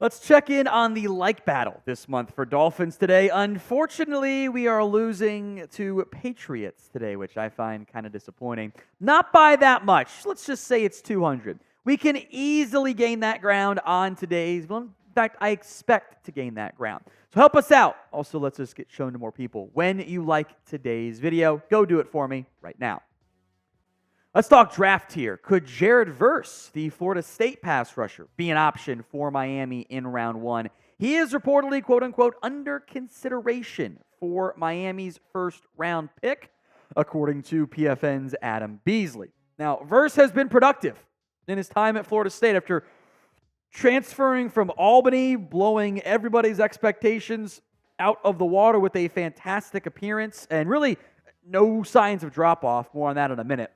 Let's check in on the like battle this month for Dolphins Today. Unfortunately, we are losing to Patriots today, which I find kind of disappointing. Not by that much. Let's just say it's 200. We can easily gain that ground on today's. Well, in fact, I expect to gain that ground. So help us out. Also, let's just get shown to more people. When you like today's video, go do it for me right now. Let's talk draft here. Could Jared Verse, the Florida State pass rusher, be an option for Miami in round one? He is reportedly, quote-unquote, under consideration for Miami's first-round pick, according to PFN's Adam Beasley. Now, Verse has been productive in his time at Florida State after transferring from Albany, blowing everybody's expectations out of the water with a fantastic appearance and really no signs of drop-off. More on that in a minute.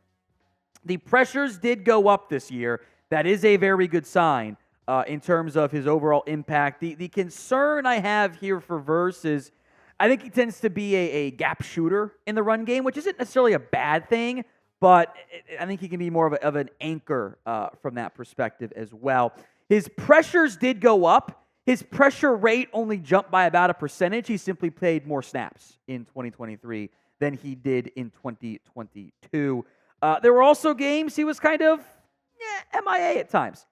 The pressures did go up this year. That is a very good sign in terms of his overall impact. The concern I have here for Verse is I think he tends to be a gap shooter in the run game, which isn't necessarily a bad thing, but I think he can be more of an anchor from that perspective as well. His pressures did go up. His pressure rate only jumped by about a percentage. He simply played more snaps in 2023 than he did in 2022. There were also games he was kind of MIA at times.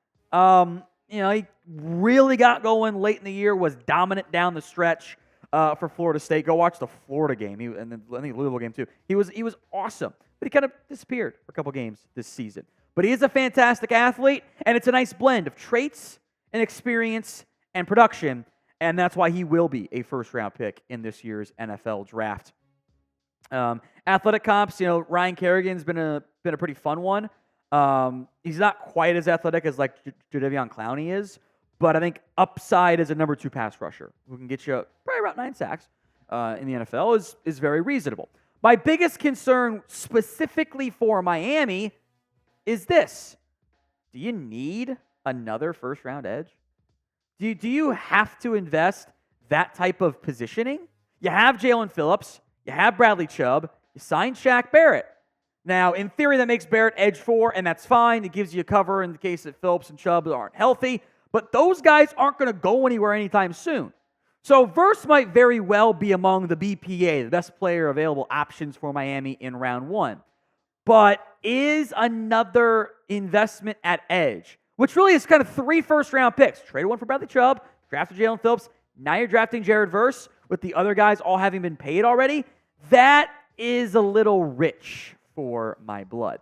He really got going late in the year, was dominant down the stretch for Florida State. Go watch the Florida game, and then I think the Louisville game too. He was awesome, but he kind of disappeared for a couple games this season. But he is a fantastic athlete, and it's a nice blend of traits and experience and production, and that's why he will be a first-round pick in this year's NFL draft. Athletic comps, Ryan Kerrigan's been a pretty fun one. He's not quite as athletic as like Jadeveon Clowney is, but I think upside as a number 2 pass rusher who can get you probably around 9 sacks in the NFL is very reasonable. My biggest concern specifically for Miami is this. Do you need another first-round edge? Do you have to invest that type of positioning? You have Jalen Phillips. You have Bradley Chubb. You signed Shaq Barrett. Now, in theory, that makes Barrett edge 4, and that's fine. It gives you a cover in the case that Phillips and Chubb aren't healthy. But those guys aren't going to go anywhere anytime soon. So Verse might very well be among the BPA, the best player available options for Miami in round one. But is another investment at edge, which really is kind of 3 first-round picks. Traded one for Bradley Chubb, drafted Jalen Phillips. Now you're drafting Jared Verse with the other guys all having been paid already. That is a little rich for my blood.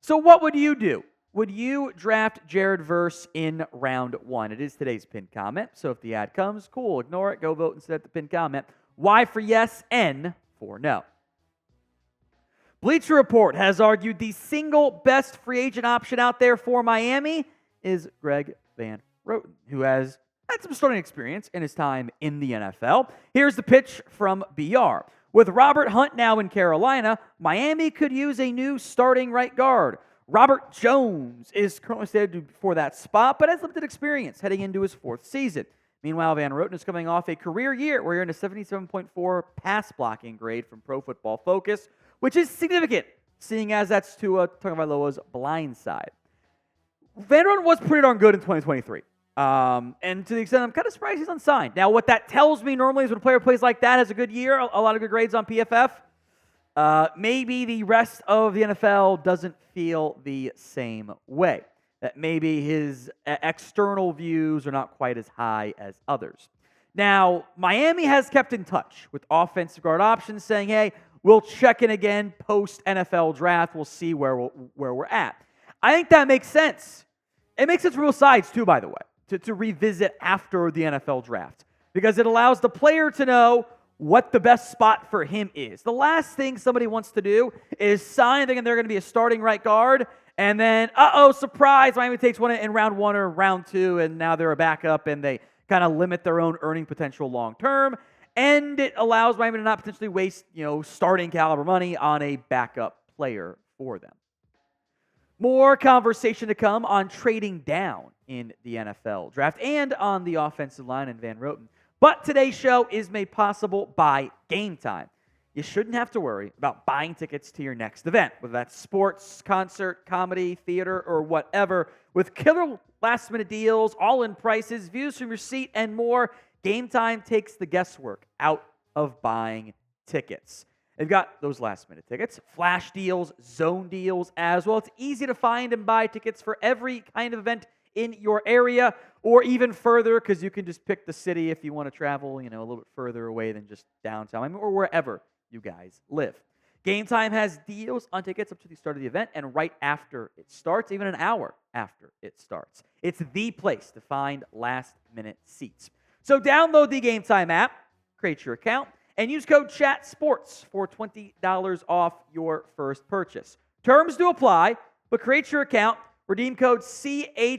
So what would you do? Would you draft Jared Verse in round one? It is today's pinned comment, so if the ad comes, cool, ignore it, go vote instead of the pinned comment. Y for yes, N for no. Bleacher Report has argued the single best free agent option out there for Miami is Greg Van Roten, who has had some starting experience in his time in the NFL. Here's the pitch from BR. With Robert Hunt now in Carolina, Miami could use a new starting right guard. Robert Jones is currently slated for that spot, but has limited experience heading into his 4th season. Meanwhile, Van Roten is coming off a career year where he earned a 77.4 pass blocking grade from Pro Football Focus, which is significant, seeing as that's Tua Tagovailoa's blind side. Van Roten was pretty darn good in 2023. And to the extent I'm kind of surprised he's unsigned. Now, what that tells me normally is when a player plays like that, has a good year, a lot of good grades on PFF, maybe the rest of the NFL doesn't feel the same way. That maybe his external views are not quite as high as others. Now, Miami has kept in touch with offensive guard options, saying, hey, we'll check in again post-NFL draft. We'll see where we're at. I think that makes sense. It makes sense for both sides, too, by the way, to revisit after the NFL draft, because it allows the player to know what the best spot for him is. The last thing somebody wants to do is sign thinking they're going to be a starting right guard, and then, surprise, Miami takes one in round 1 or round 2, and now they're a backup, and they kind of limit their own earning potential long term, and it allows Miami to not potentially waste, starting caliber money on a backup player for them. More conversation to come on trading down in the NFL draft and on the offensive line and Van Roten. But today's show is made possible by Game Time. You shouldn't have to worry about buying tickets to your next event, whether that's sports, concert, comedy, theater, or whatever. With killer last-minute deals, all-in prices, views from your seat, and more. Game Time takes the guesswork out of buying tickets. They've got those last-minute tickets, flash deals, zone deals as well. It's easy to find and buy tickets for every kind of event in your area, or even further, because you can just pick the city if you want to travel, a little bit further away than just downtown, or wherever you guys live. Game Time has deals on tickets up to the start of the event and right after it starts, even an hour after it starts. It's the place to find last-minute seats. So download the Game Time app, create your account, and use code CHATSPORTS for $20 off your first purchase. Terms do apply, but create your account. Redeem code CHATSPORTS,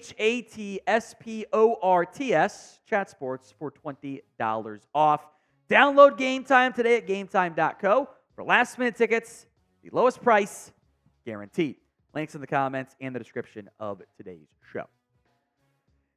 ChatSports, for $20 off. Download Game Time today at GameTime.co for last-minute tickets, the lowest price, guaranteed. Links in the comments and the description of today's show.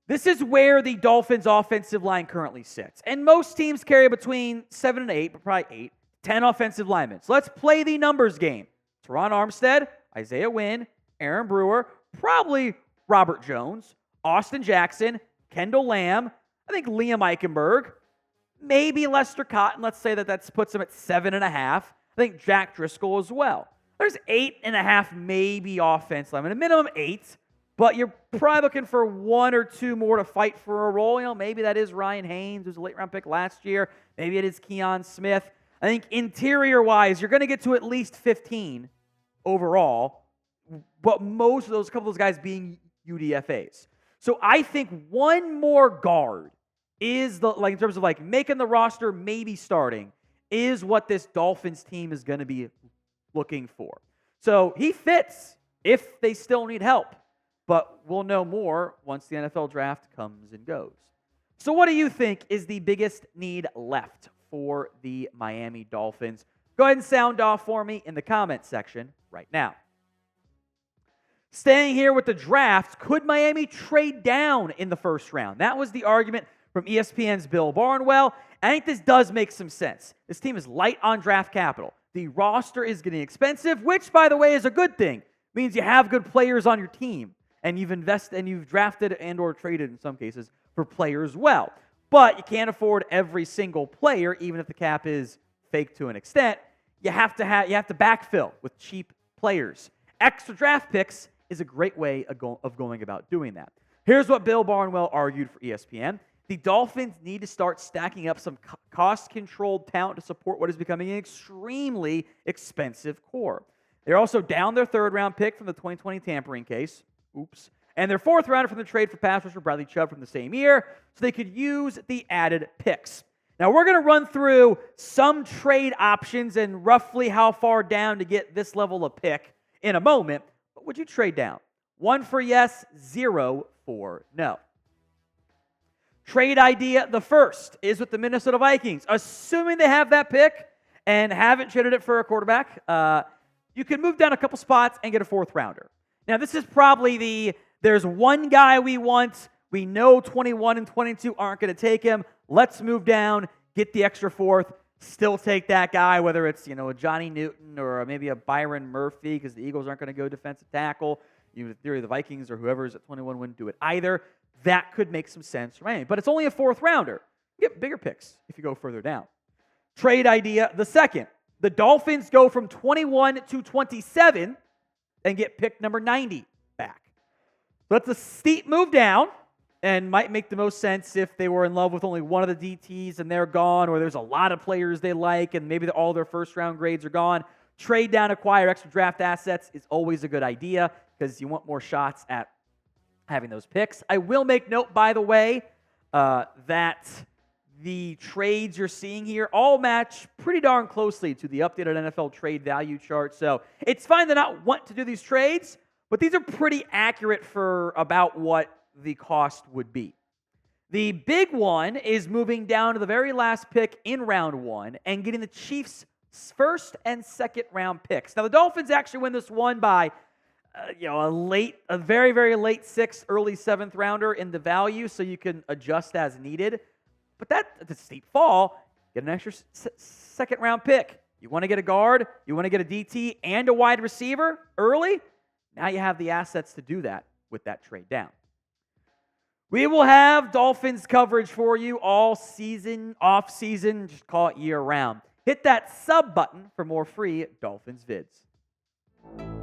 This is where the Dolphins' offensive line currently sits. And most teams carry between 7 and 8, but probably 8, 10 offensive linemen. So let's play the numbers game. Teron Armstead, Isaiah Wynn, Aaron Brewer, probably Robert Jones, Austin Jackson, Kendall Lamb, I think Liam Eichenberg, maybe Lester Cotton. Let's say that puts him at 7.5. I think Jack Driscoll as well. There's 8.5 maybe offense linemen, a minimum 8, but you're probably looking for 1 or 2 more to fight for a role. Maybe that is Ryan Haynes, who's a late-round pick last year. Maybe it is Keon Smith. I think interior-wise, you're going to get to at least 15 overall, but most of those, a couple of those guys being UDFAs. So I think one more guard is in terms of making the roster, maybe starting, is what this Dolphins team is going to be looking for. So he fits if they still need help, but we'll know more once the NFL draft comes and goes. So what do you think is the biggest need left for the Miami Dolphins? Go ahead and sound off for me in the comments section right now. Staying here with the draft, could Miami trade down in the first round? That was the argument from ESPN's Bill Barnwell. I think this does make some sense. This team is light on draft capital. The roster is getting expensive, which, by the way, is a good thing. It means you have good players on your team, and you've invested and you've drafted and or traded in some cases for players well. But you can't afford every single player, even if the cap is fake to an extent. You have to backfill with cheap players. Extra draft picks is a great way of going about doing that. Here's what Bill Barnwell argued for ESPN. The Dolphins need to start stacking up some cost-controlled talent to support what is becoming an extremely expensive core. They're also down their third-round pick from the 2020 tampering case. Oops. And their fourth rounder from the trade for pass rusher Bradley Chubb from the same year, so they could use the added picks. Now, we're going to run through some trade options and roughly how far down to get this level of pick in a moment. But would you trade down? 1 for yes, 0 for no. Trade idea, the first, is with the Minnesota Vikings. Assuming they have that pick and haven't traded it for a quarterback, you can move down a couple spots and get a fourth rounder. Now, this is probably there's one guy we want. We know 21 and 22 aren't going to take him. Let's move down, get the extra fourth, still take that guy, whether it's a Johnny Newton or maybe a Byron Murphy, because the Eagles aren't going to go defensive tackle. In theory, the Vikings or whoever's at 21 wouldn't do it either. That could make some sense for Miami. But it's only a fourth rounder. You get bigger picks if you go further down. Trade idea, the second. The Dolphins go from 21 to 27 and get pick number 90 back. That's a steep move down and might make the most sense if they were in love with only one of the DTs and they're gone, or there's a lot of players they like and maybe all their first-round grades are gone. Trade down, acquire extra draft assets is always a good idea because you want more shots at having those picks. I will make note, by the way, that the trades you're seeing here all match pretty darn closely to the updated NFL trade value chart. So it's fine to not want to do these trades, but these are pretty accurate for about what the cost would be. The big one is moving down to the very last pick in round 1 and getting the Chiefs' first and second round picks. Now, the Dolphins actually win this one by a very, very late 6th, early 7th rounder in the value, so you can adjust as needed. But that's a steep fall. Get an extra second round pick. You want to get a guard, you want to get a DT and a wide receiver early. Now you have the assets to do that with that trade down. We will have Dolphins coverage for you all season, off season, just call it year round. Hit that sub button for more free Dolphins vids.